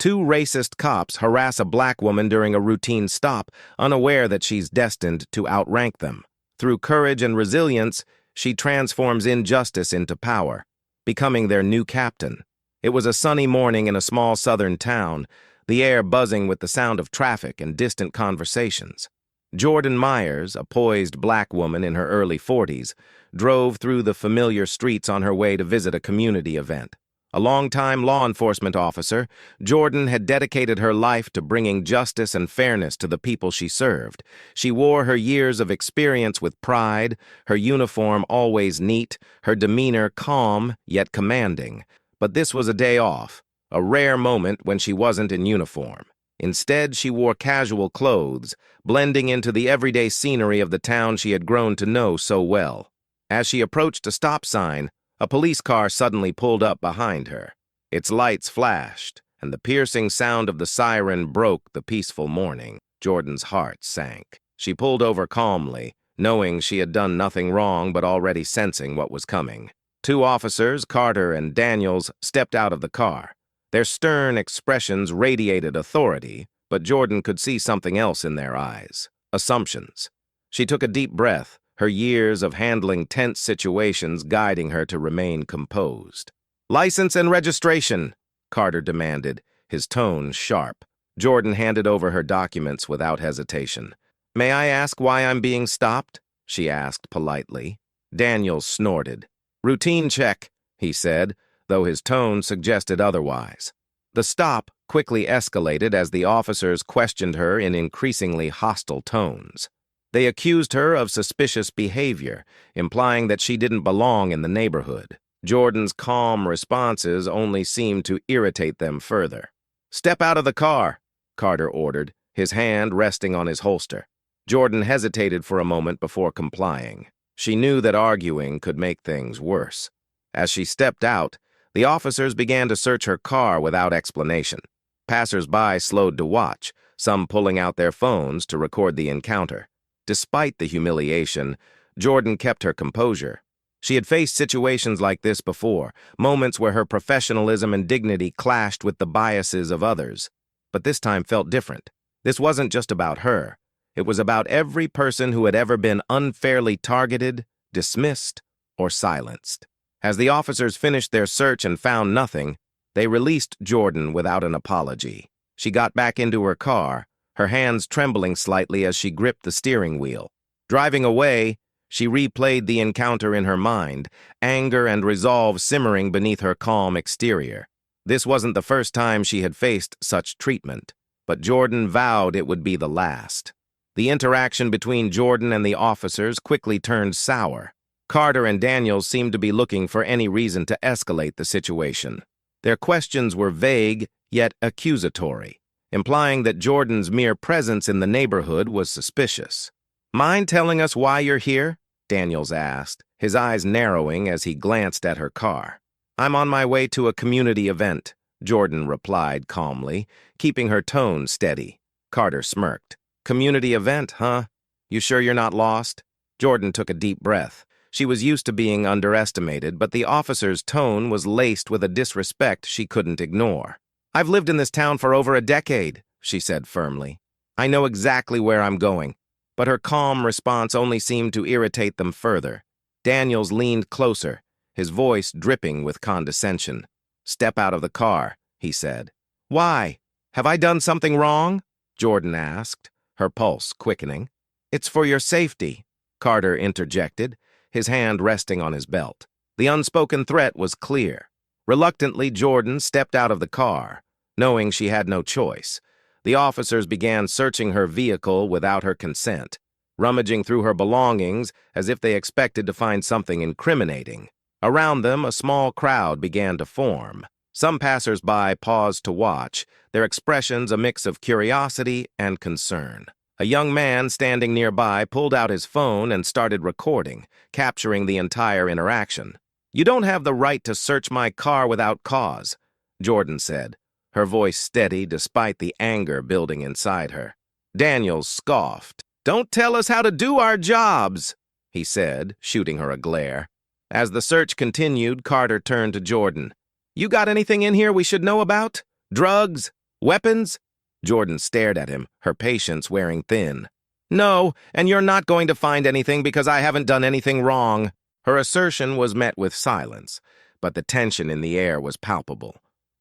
Two racist cops harass a black woman during a routine stop, unaware that she's destined to outrank them. Through courage and resilience, she transforms injustice into power, becoming their new captain. It was a sunny morning in a small southern town, the air buzzing with the sound of traffic and distant conversations. Jordan Myers, a poised black woman in her early 40s, drove through the familiar streets on her way to visit a community event. A longtime law enforcement officer, Jordan had dedicated her life to bringing justice and fairness to the people she served. She wore her years of experience with pride, her uniform always neat, her demeanor calm yet commanding. But this was a day off, a rare moment when she wasn't in uniform. Instead, she wore casual clothes, blending into the everyday scenery of the town she had grown to know so well. As she approached a stop sign, a police car suddenly pulled up behind her. Its lights flashed, and the piercing sound of the siren broke the peaceful morning. Jordan's heart sank. She pulled over calmly, knowing she had done nothing wrong but already sensing what was coming. Two officers, Carter and Daniels, stepped out of the car. Their stern expressions radiated authority, but Jordan could see something else in their eyes. Assumptions. She took a deep breath, her years of handling tense situations guiding her to remain composed. "License and registration," Carter demanded, his tone sharp. Jordan handed over her documents without hesitation. "May I ask why I'm being stopped?" she asked politely. Daniels snorted. "Routine check," he said, though his tone suggested otherwise. The stop quickly escalated as the officers questioned her in increasingly hostile tones. They accused her of suspicious behavior, implying that she didn't belong in the neighborhood. Jordan's calm responses only seemed to irritate them further. "Step out of the car," Carter ordered, his hand resting on his holster. Jordan hesitated for a moment before complying. She knew that arguing could make things worse. As she stepped out, the officers began to search her car without explanation. Passers-by slowed to watch, some pulling out their phones to record the encounter. Despite the humiliation, Jordan kept her composure. She had faced situations like this before, moments where her professionalism and dignity clashed with the biases of others. But this time felt different. This wasn't just about her. It was about every person who had ever been unfairly targeted, dismissed, or silenced. As the officers finished their search and found nothing, they released Jordan without an apology. She got back into her car, her hands trembling slightly as she gripped the steering wheel. Driving away, she replayed the encounter in her mind, anger and resolve simmering beneath her calm exterior. This wasn't the first time she had faced such treatment, but Jordan vowed it would be the last. The interaction between Jordan and the officers quickly turned sour. Carter and Daniels seemed to be looking for any reason to escalate the situation. Their questions were vague, yet accusatory, implying that Jordan's mere presence in the neighborhood was suspicious. "Mind telling us why you're here?" Daniels asked, his eyes narrowing as he glanced at her car. "I'm on my way to a community event," Jordan replied calmly, keeping her tone steady. Carter smirked. "Community event, huh? You sure you're not lost?" Jordan took a deep breath. She was used to being underestimated, but the officer's tone was laced with a disrespect she couldn't ignore. "I've lived in this town for over a decade," she said firmly. "I know exactly where I'm going." But her calm response only seemed to irritate them further. Daniels leaned closer, his voice dripping with condescension. "Step out of the car," he said. "Why? Have I done something wrong?" Jordan asked, her pulse quickening. "It's for your safety," Carter interjected, his hand resting on his belt. The unspoken threat was clear. Reluctantly, Jordan stepped out of the car, knowing she had no choice. The officers began searching her vehicle without her consent, rummaging through her belongings as if they expected to find something incriminating. Around them, a small crowd began to form. Some passers-by paused to watch, their expressions a mix of curiosity and concern. A young man standing nearby pulled out his phone and started recording, capturing the entire interaction. "You don't have the right to search my car without cause," Jordan said, her voice steady despite the anger building inside her. Daniels scoffed. "Don't tell us how to do our jobs," he said, shooting her a glare. As the search continued, Carter turned to Jordan. "You got anything in here we should know about? Drugs? Weapons? Jordan stared at him, her patience wearing thin. No, and you're not going to find anything because I haven't done anything wrong. Her assertion was met with silence, but the tension in the air was palpable.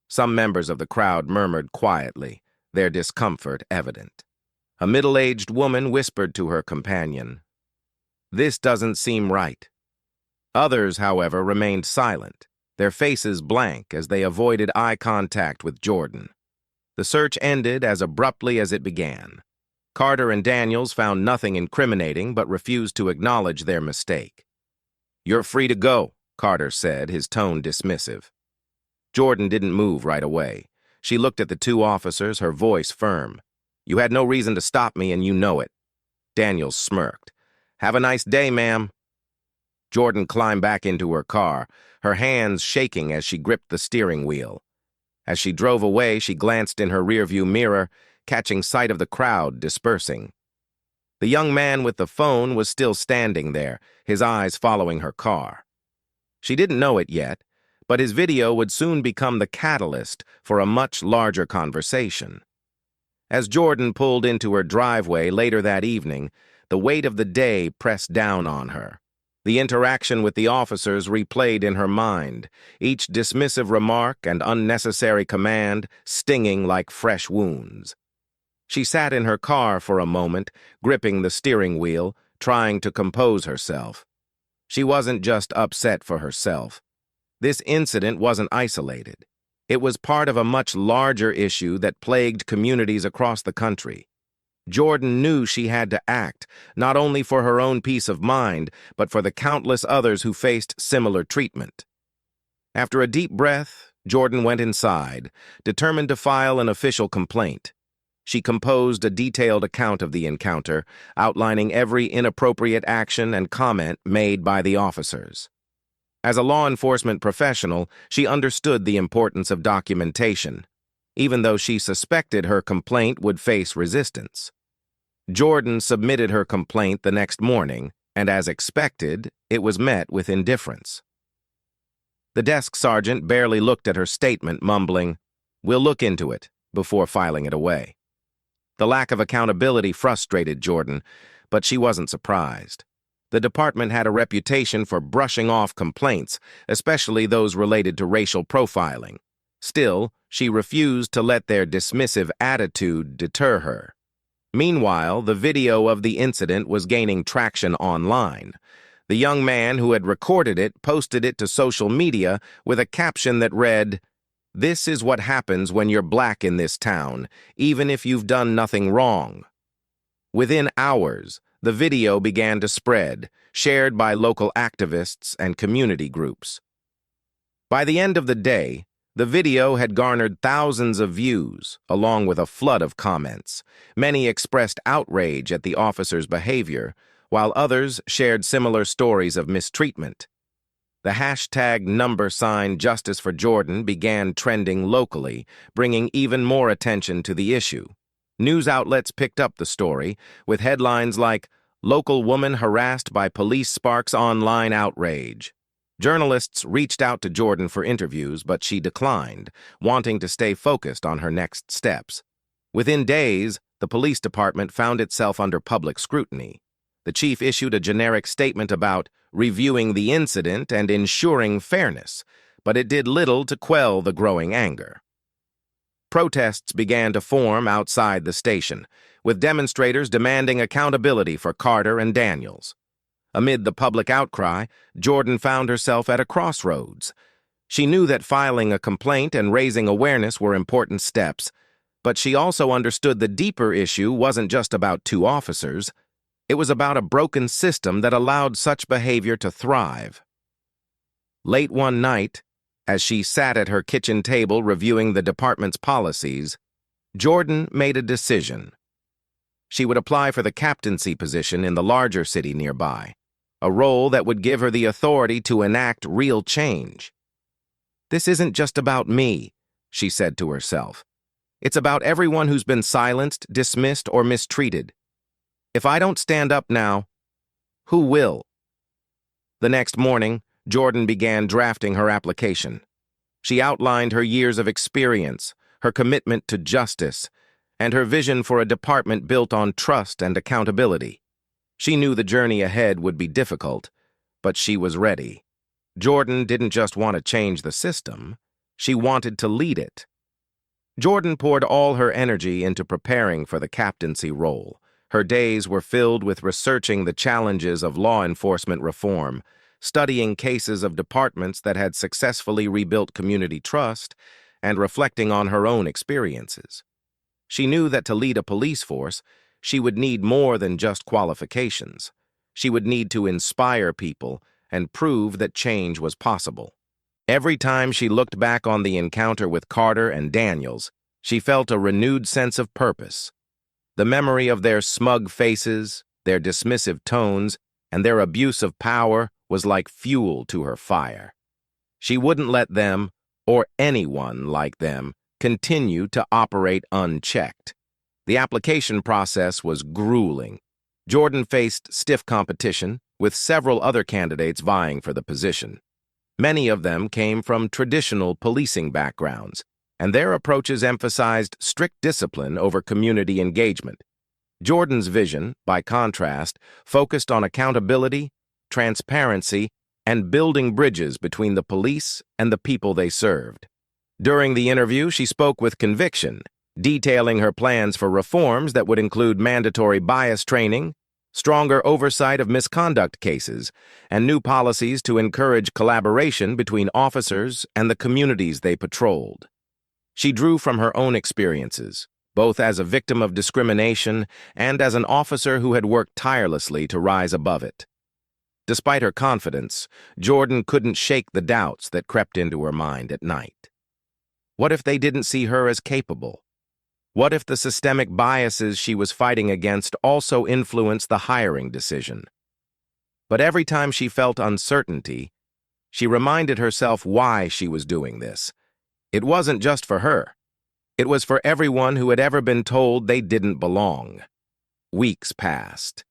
Some members of the crowd murmured quietly, their discomfort evident. A middle-aged woman whispered to her companion, "This doesn't seem right." Others, however, remained silent, their faces blank as they avoided eye contact with Jordan. The search ended as abruptly as it began. Carter and Daniels found nothing incriminating but refused to acknowledge their mistake. "You're free to go," Carter said, his tone dismissive. Jordan didn't move right away. She looked at the two officers, her voice firm. "You had no reason to stop me, and you know it." Daniels smirked. "Have a nice day, ma'am." Jordan climbed back into her car, her hands shaking as she gripped the steering wheel. As she drove away, she glanced in her rearview mirror, catching sight of the crowd dispersing. The young man with the phone was still standing there, his eyes following her car. She didn't know it yet, but his video would soon become the catalyst for a much larger conversation. As Jordan pulled into her driveway later that evening, the weight of the day pressed down on her. The interaction with the officers replayed in her mind, each dismissive remark and unnecessary command stinging like fresh wounds. She sat in her car for a moment, gripping the steering wheel, trying to compose herself. She wasn't just upset for herself. This incident wasn't isolated. It was part of a much larger issue that plagued communities across the country. Jordan knew she had to act, not only for her own peace of mind, but for the countless others who faced similar treatment. After a deep breath, Jordan went inside, determined to file an official complaint. She composed a detailed account of the encounter, outlining every inappropriate action and comment made by the officers. As a law enforcement professional, she understood the importance of documentation, even though she suspected her complaint would face resistance. Jordan submitted her complaint the next morning, and as expected, it was met with indifference. The desk sergeant barely looked at her statement, mumbling, "We'll look into it," before filing it away. The lack of accountability frustrated Jordan, but she wasn't surprised. The department had a reputation for brushing off complaints, especially those related to racial profiling. Still, she refused to let their dismissive attitude deter her. Meanwhile, the video of the incident was gaining traction online. The young man who had recorded it posted it to social media with a caption that read, "This is what happens when you're black in this town, even if you've done nothing wrong." Within hours, the video began to spread, shared by local activists and community groups. By the end of the day, the video had garnered thousands of views, along with a flood of comments. Many expressed outrage at the officer's behavior, while others shared similar stories of mistreatment. The hashtag #Justice for Jordan began trending locally, bringing even more attention to the issue. News outlets picked up the story, with headlines like, "Local woman harassed by police sparks online outrage." Journalists reached out to Jordan for interviews, but she declined, wanting to stay focused on her next steps. Within days, the police department found itself under public scrutiny. The chief issued a generic statement about reviewing the incident and ensuring fairness, but it did little to quell the growing anger. Protests began to form outside the station, with demonstrators demanding accountability for Carter and Daniels. Amid the public outcry, Jordan found herself at a crossroads. She knew that filing a complaint and raising awareness were important steps, but she also understood the deeper issue wasn't just about two officers. It was about a broken system that allowed such behavior to thrive. Late one night, as she sat at her kitchen table reviewing the department's policies, Jordan made a decision. She would apply for the captaincy position in the larger city nearby, a role that would give her the authority to enact real change. "This isn't just about me," she said to herself. "It's about everyone who's been silenced, dismissed, or mistreated. If I don't stand up now, who will?" The next morning, Jordan began drafting her application. She outlined her years of experience, her commitment to justice, and her vision for a department built on trust and accountability. She knew the journey ahead would be difficult, but she was ready. Jordan didn't just want to change the system, she wanted to lead it. Jordan poured all her energy into preparing for the captaincy role. Her days were filled with researching the challenges of law enforcement reform, studying cases of departments that had successfully rebuilt community trust, and reflecting on her own experiences. She knew that to lead a police force, she would need more than just qualifications. She would need to inspire people and prove that change was possible. Every time she looked back on the encounter with Carter and Daniels, she felt a renewed sense of purpose. The memory of their smug faces, their dismissive tones, and their abuse of power was like fuel to her fire. She wouldn't let them, or anyone like them, continue to operate unchecked. The application process was grueling. Jordan faced stiff competition, with several other candidates vying for the position. Many of them came from traditional policing backgrounds, and their approaches emphasized strict discipline over community engagement. Jordan's vision, by contrast, focused on accountability, transparency, and building bridges between the police and the people they served. During the interview, she spoke with conviction, detailing her plans for reforms that would include mandatory bias training, stronger oversight of misconduct cases, and new policies to encourage collaboration between officers and the communities they patrolled. She drew from her own experiences, both as a victim of discrimination and as an officer who had worked tirelessly to rise above it. Despite her confidence, Jordan couldn't shake the doubts that crept into her mind at night. What if they didn't see her as capable? What if the systemic biases she was fighting against also influenced the hiring decision? But every time she felt uncertainty, she reminded herself why she was doing this. It wasn't just for her. It was for everyone who had ever been told they didn't belong. Weeks passed,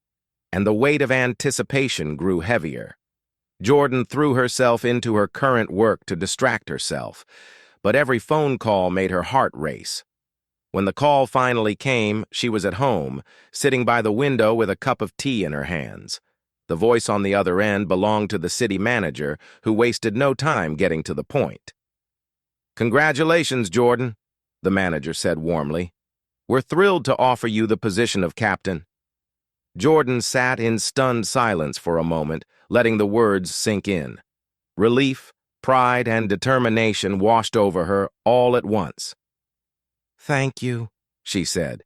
and the weight of anticipation grew heavier. Jordan threw herself into her current work to distract herself, but every phone call made her heart race. When the call finally came, she was at home, sitting by the window with a cup of tea in her hands. The voice on the other end belonged to the city manager, who wasted no time getting to the point. "Congratulations, Jordan," the manager said warmly. "We're thrilled to offer you the position of captain." Jordan sat in stunned silence for a moment, letting the words sink in. Relief, pride, and determination washed over her all at once. "Thank you," she said,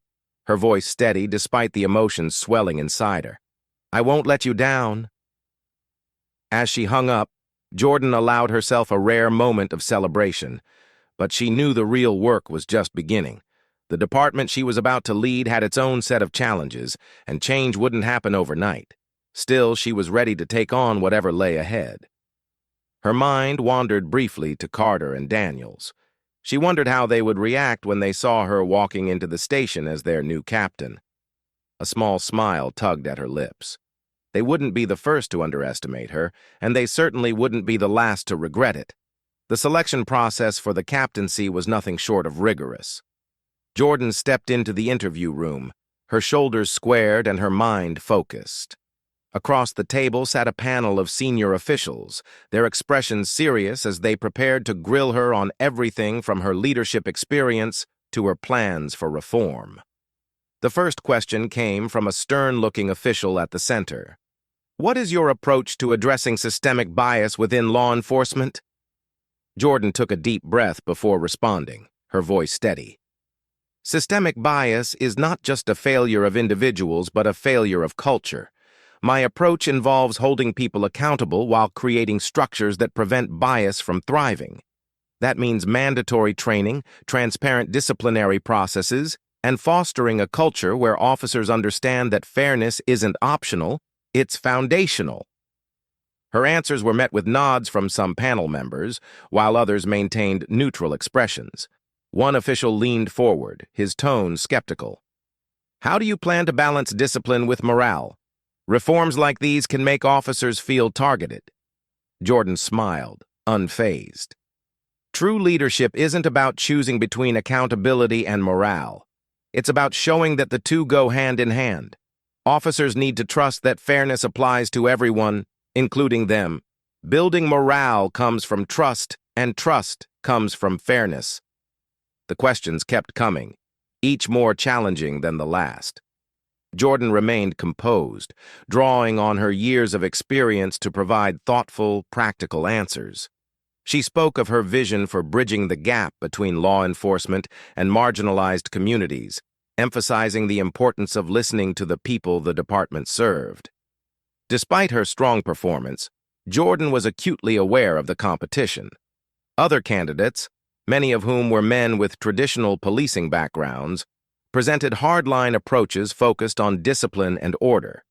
her voice steady despite the emotions swelling inside her. "I won't let you down." As she hung up, Jordan allowed herself a rare moment of celebration, but she knew the real work was just beginning. The department she was about to lead had its own set of challenges, and change wouldn't happen overnight. Still, she was ready to take on whatever lay ahead. Her mind wandered briefly to Carter and Daniels. She wondered how they would react when they saw her walking into the station as their new captain. A small smile tugged at her lips. They wouldn't be the first to underestimate her, and they certainly wouldn't be the last to regret it. The selection process for the captaincy was nothing short of rigorous. Jordan stepped into the interview room, her shoulders squared and her mind focused. Across the table sat a panel of senior officials, their expressions serious as they prepared to grill her on everything from her leadership experience to her plans for reform. The first question came from a stern-looking official at the center. "What is your approach to addressing systemic bias within law enforcement?" Jordan took a deep breath before responding, her voice steady. "Systemic bias is not just a failure of individuals, but a failure of culture. My approach involves holding people accountable while creating structures that prevent bias from thriving. That means mandatory training, transparent disciplinary processes, and fostering a culture where officers understand that fairness isn't optional, it's foundational." Her answers were met with nods from some panel members, while others maintained neutral expressions. One official leaned forward, his tone skeptical. "How do you plan to balance discipline with morale? Reforms like these can make officers feel targeted." Jordan smiled, unfazed. True leadership isn't about choosing between accountability and morale. It's about showing that the two go hand in hand. Officers need to trust that fairness applies to everyone, including them. Building morale comes from trust, and trust comes from fairness. The questions kept coming, each more challenging than the last. Jordan remained composed, drawing on her years of experience to provide thoughtful, practical answers. She spoke of her vision for bridging the gap between law enforcement and marginalized communities, emphasizing the importance of listening to the people the department served. Despite her strong performance, Jordan was acutely aware of the competition. Other candidates, many of whom were men with traditional policing backgrounds, presented hardline approaches focused on discipline and order.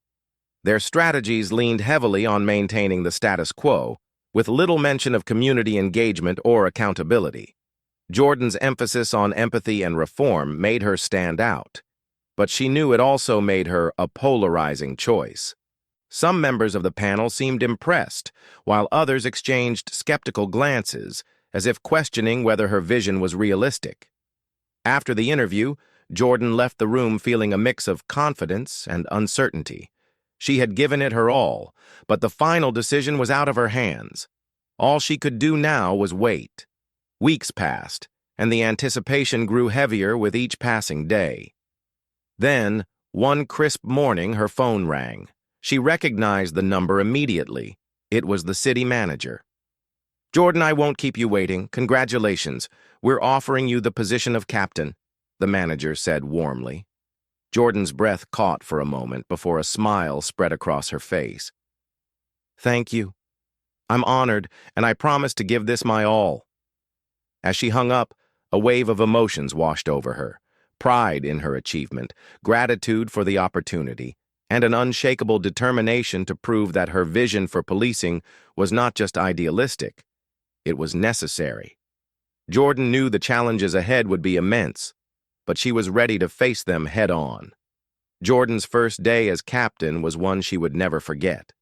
Their strategies leaned heavily on maintaining the status quo, with little mention of community engagement or accountability. Jordan's emphasis on empathy and reform made her stand out, but she knew it also made her a polarizing choice. Some members of the panel seemed impressed, while others exchanged skeptical glances, as if questioning whether her vision was realistic. After the interview, Jordan left the room feeling a mix of confidence and uncertainty. She had given it her all, but the final decision was out of her hands. All she could do now was wait. Weeks passed, and the anticipation grew heavier with each passing day. Then, one crisp morning, her phone rang. She recognized the number immediately. It was the city manager. "Jordan, I won't keep you waiting. Congratulations. We're offering you the position of captain," the manager said warmly. Jordan's breath caught for a moment before a smile spread across her face. "Thank you. I'm honored, and I promise to give this my all." As she hung up, a wave of emotions washed over her: pride in her achievement, gratitude for the opportunity, and an unshakable determination to prove that her vision for policing was not just idealistic, it was necessary. Jordan knew the challenges ahead would be immense, but she was ready to face them head-on. Jordan's first day as captain was one she would never forget.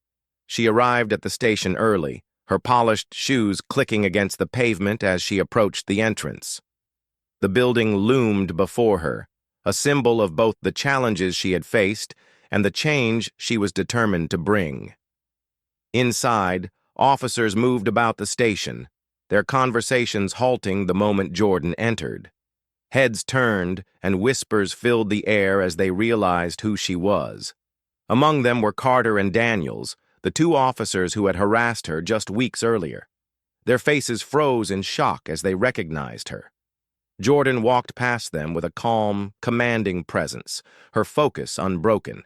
She arrived at the station early, her polished shoes clicking against the pavement as she approached the entrance. The building loomed before her, a symbol of both the challenges she had faced and the change she was determined to bring. Inside, officers moved about the station, their conversations halting the moment Jordan entered. Heads turned and whispers filled the air as they realized who she was. Among them were Carter and Daniels, the two officers who had harassed her just weeks earlier. Their faces froze in shock as they recognized her. Jordan walked past them with a calm, commanding presence, her focus unbroken.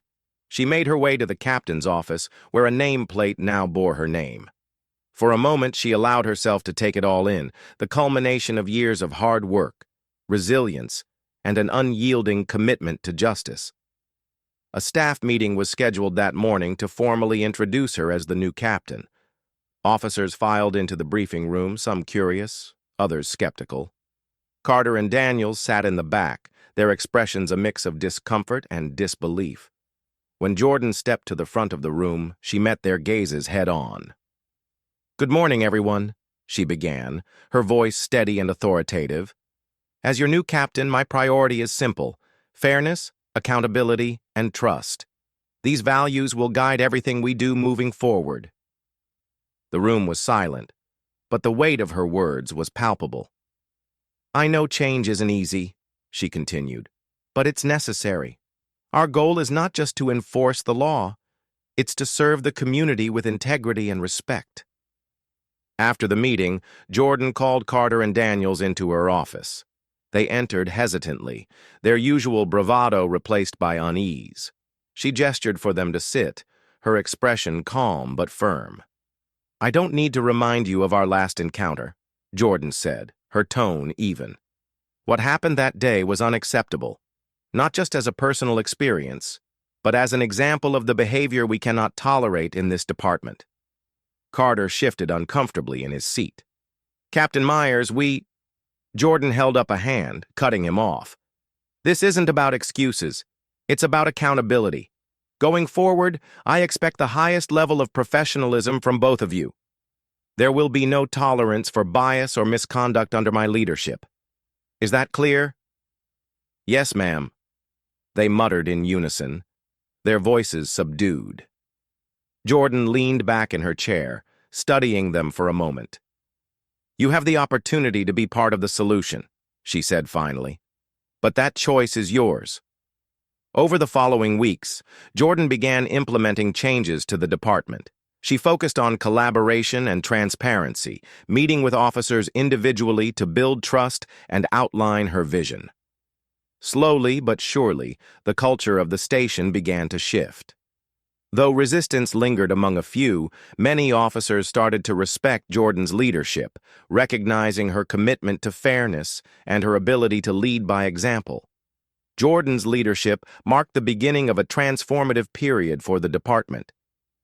She made her way to the captain's office, where a nameplate now bore her name. For a moment, she allowed herself to take it all in, the culmination of years of hard work, resilience, and an unyielding commitment to justice. A staff meeting was scheduled that morning to formally introduce her as the new captain. Officers filed into the briefing room, some curious, others skeptical. Carter and Daniels sat in the back, their expressions a mix of discomfort and disbelief. When Jordan stepped to the front of the room, she met their gazes head-on. "Good morning, everyone," she began, her voice steady and authoritative. "As your new captain, my priority is simple: fairness, accountability, and trust. These values will guide everything we do moving forward." The room was silent, but the weight of her words was palpable. "I know change isn't easy," she continued, "but it's necessary. Our goal is not just to enforce the law, it's to serve the community with integrity and respect." After the meeting, Jordan called Carter and Daniels into her office. They entered hesitantly, their usual bravado replaced by unease. She gestured for them to sit, her expression calm but firm. "I don't need to remind you of our last encounter," Jordan said, her tone even. "What happened that day was unacceptable, not just as a personal experience, but as an example of the behavior we cannot tolerate in this department." Carter shifted uncomfortably in his seat. "Captain Myers, Jordan held up a hand, cutting him off. "This isn't about excuses. It's about accountability. Going forward, I expect the highest level of professionalism from both of you." There will be no tolerance for bias or misconduct under my leadership. Is that clear? Yes, ma'am, they muttered in unison, their voices subdued. Jordan leaned back in her chair, studying them for a moment. You have the opportunity to be part of the solution, she said finally. But that choice is yours. Over the following weeks, Jordan began implementing changes to the department. She focused on collaboration and transparency, meeting with officers individually to build trust and outline her vision. Slowly but surely, the culture of the station began to shift. Though resistance lingered among a few, many officers started to respect Jordan's leadership, recognizing her commitment to fairness and her ability to lead by example. Jordan's leadership marked the beginning of a transformative period for the department.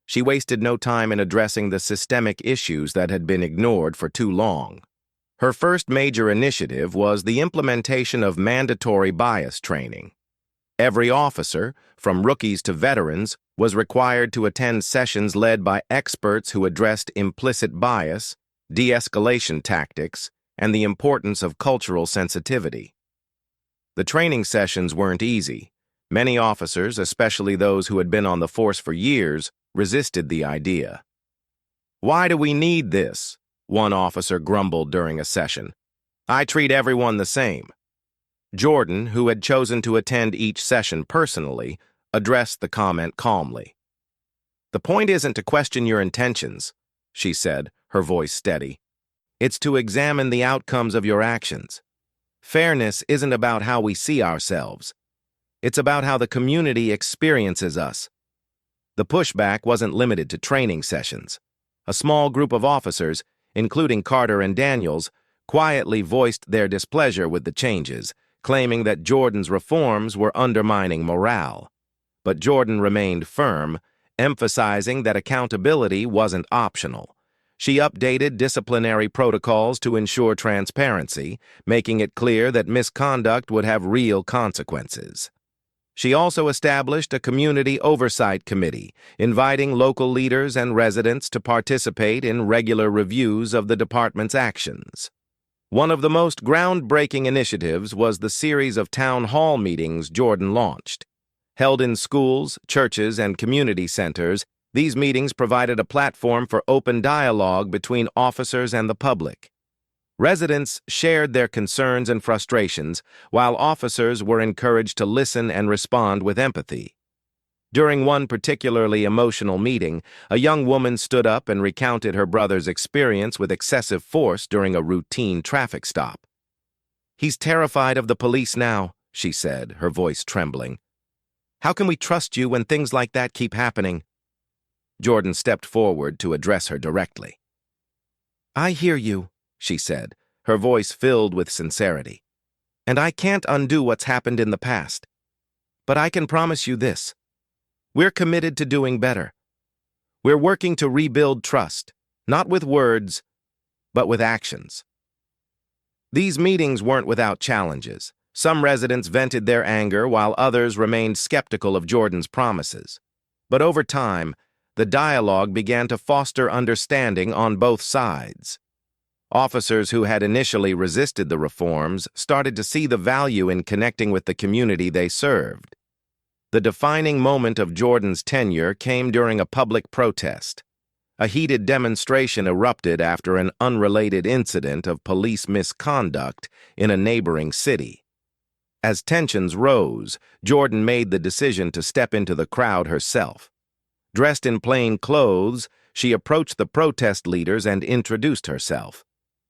She wasted no time in addressing the systemic issues that had been ignored for too long. Her first major initiative was the implementation of mandatory bias training. Every officer, from rookies to veterans, was required to attend sessions led by experts who addressed implicit bias, de-escalation tactics, and the importance of cultural sensitivity. The training sessions weren't easy. Many officers, especially those who had been on the force for years, resisted the idea. "Why do we need this?" one officer grumbled during a session. "I treat everyone the same." Jordan, who had chosen to attend each session personally, addressed the comment calmly. "The point isn't to question your intentions," she said, her voice steady. "It's to examine the outcomes of your actions. Fairness isn't about how we see ourselves. It's about how the community experiences us." The pushback wasn't limited to training sessions. A small group of officers, including Carter and Daniels, quietly voiced their displeasure with the changes, claiming that Jordan's reforms were undermining morale. But Jordan remained firm, emphasizing that accountability wasn't optional. She updated disciplinary protocols to ensure transparency, making it clear that misconduct would have real consequences. She also established a community oversight committee, inviting local leaders and residents to participate in regular reviews of the department's actions. One of the most groundbreaking initiatives was the series of town hall meetings Jordan launched. Held in schools, churches, and community centers, these meetings provided a platform for open dialogue between officers and the public. Residents shared their concerns and frustrations, while officers were encouraged to listen and respond with empathy. During one particularly emotional meeting, a young woman stood up and recounted her brother's experience with excessive force during a routine traffic stop. "He's terrified of the police now," she said, her voice trembling. "How can we trust you when things like that keep happening?" Jordan stepped forward to address her directly. "I hear you," she said, her voice filled with sincerity. "And I can't undo what's happened in the past. But I can promise you this. We're committed to doing better. We're working to rebuild trust, not with words, but with actions." These meetings weren't without challenges. Some residents vented their anger while others remained skeptical of Jordan's promises. But over time, the dialogue began to foster understanding on both sides. Officers who had initially resisted the reforms started to see the value in connecting with the community they served. The defining moment of Jordan's tenure came during a public protest. A heated demonstration erupted after an unrelated incident of police misconduct in a neighboring city. As tensions rose, Jordan made the decision to step into the crowd herself. Dressed in plain clothes, she approached the protest leaders and introduced herself.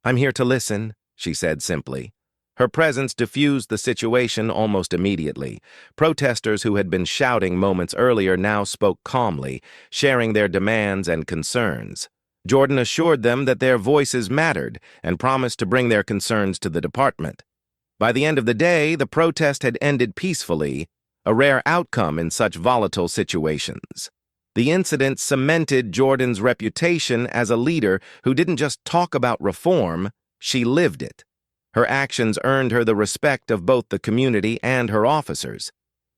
"I'm here to listen," she said simply. Her presence diffused the situation almost immediately. Protesters who had been shouting moments earlier now spoke calmly, sharing their demands and concerns. Jordan assured them that their voices mattered and promised to bring their concerns to the department. By the end of the day, the protest had ended peacefully, a rare outcome in such volatile situations. The incident cemented Jordan's reputation as a leader who didn't just talk about reform, she lived it. Her actions earned her the respect of both the community and her officers.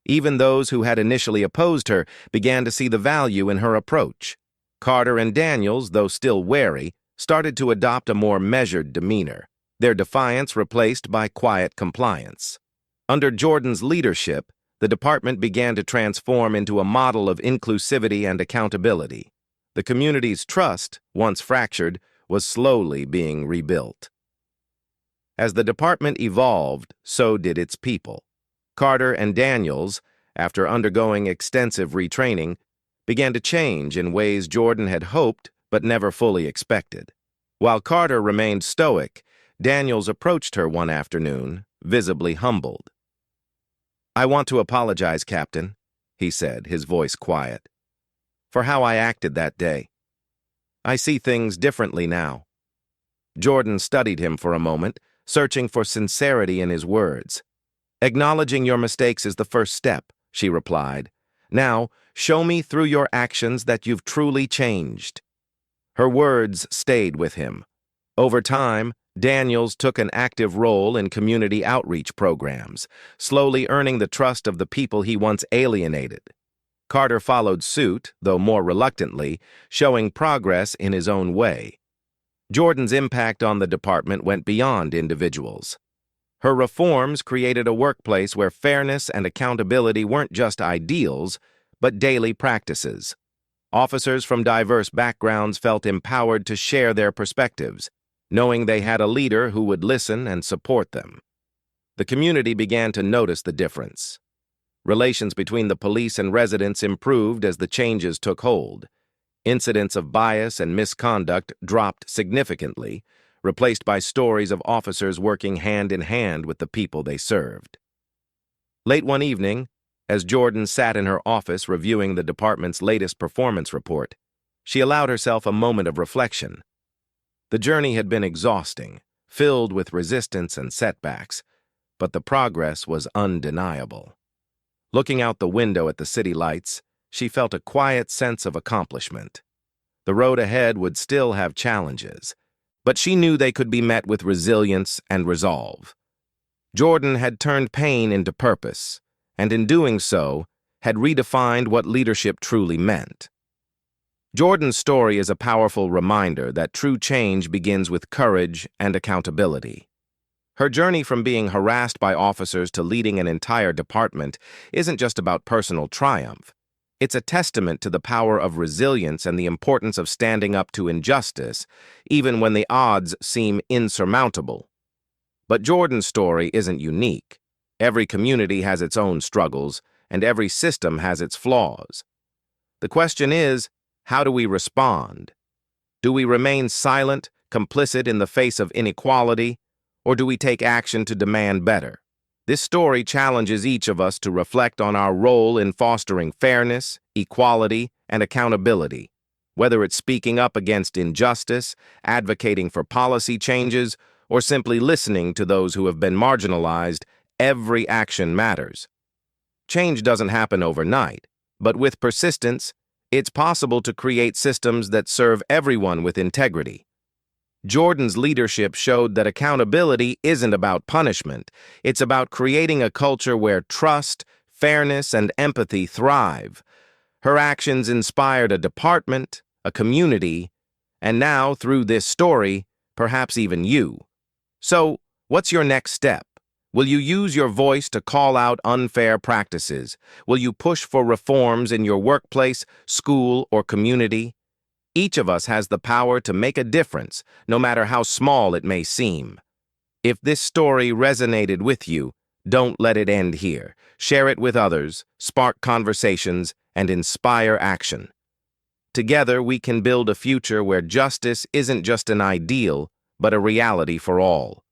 Even those who had initially opposed her began to see the value in her approach. Carter and Daniels, though still wary, started to adopt a more measured demeanor, their defiance replaced by quiet compliance. Under Jordan's leadership, the department began to transform into a model of inclusivity and accountability. The community's trust, once fractured, was slowly being rebuilt. As the department evolved, so did its people. Carter and Daniels, after undergoing extensive retraining, began to change in ways Jordan had hoped but never fully expected. While Carter remained stoic, Daniels approached her one afternoon, visibly humbled. "I want to apologize, Captain," he said, his voice quiet, "for how I acted that day. I see things differently now." Jordan studied him for a moment, searching for sincerity in his words. "Acknowledging your mistakes is the first step," she replied. "Now, show me through your actions that you've truly changed." Her words stayed with him. Over time, Daniels took an active role in community outreach programs, slowly earning the trust of the people he once alienated. Carter followed suit, though more reluctantly, showing progress in his own way. Jordan's impact on the department went beyond individuals. Her reforms created a workplace where fairness and accountability weren't just ideals, but daily practices. Officers from diverse backgrounds felt empowered to share their perspectives, knowing they had a leader who would listen and support them. The community began to notice the difference. Relations between the police and residents improved as the changes took hold. Incidents of bias and misconduct dropped significantly, replaced by stories of officers working hand in hand with the people they served. Late one evening, as Jordan sat in her office reviewing the department's latest performance report, she allowed herself a moment of reflection. The journey had been exhausting, filled with resistance and setbacks, but the progress was undeniable. Looking out the window at the city lights, she felt a quiet sense of accomplishment. The road ahead would still have challenges, but she knew they could be met with resilience and resolve. Jordan had turned pain into purpose, and in doing so, had redefined what leadership truly meant. Jordan's story is a powerful reminder that true change begins with courage and accountability. Her journey from being harassed by officers to leading an entire department isn't just about personal triumph. It's a testament to the power of resilience and the importance of standing up to injustice, even when the odds seem insurmountable. But Jordan's story isn't unique. Every community has its own struggles, and every system has its flaws. The question is, how do we respond? Do we remain silent, complicit in the face of inequality, or do we take action to demand better? This story challenges each of us to reflect on our role in fostering fairness, equality, and accountability. Whether it's speaking up against injustice, advocating for policy changes, or simply listening to those who have been marginalized, every action matters. Change doesn't happen overnight, but with persistence, it's possible to create systems that serve everyone with integrity. Jordan's leadership showed that accountability isn't about punishment. It's about creating a culture where trust, fairness, and empathy thrive. Her actions inspired a department, a community, and now, through this story, perhaps even you. So, what's your next step? Will you use your voice to call out unfair practices? Will you push for reforms in your workplace, school, or community? Each of us has the power to make a difference, no matter how small it may seem. If this story resonated with you, don't let it end here. Share it with others, spark conversations, and inspire action. Together, we can build a future where justice isn't just an ideal, but a reality for all.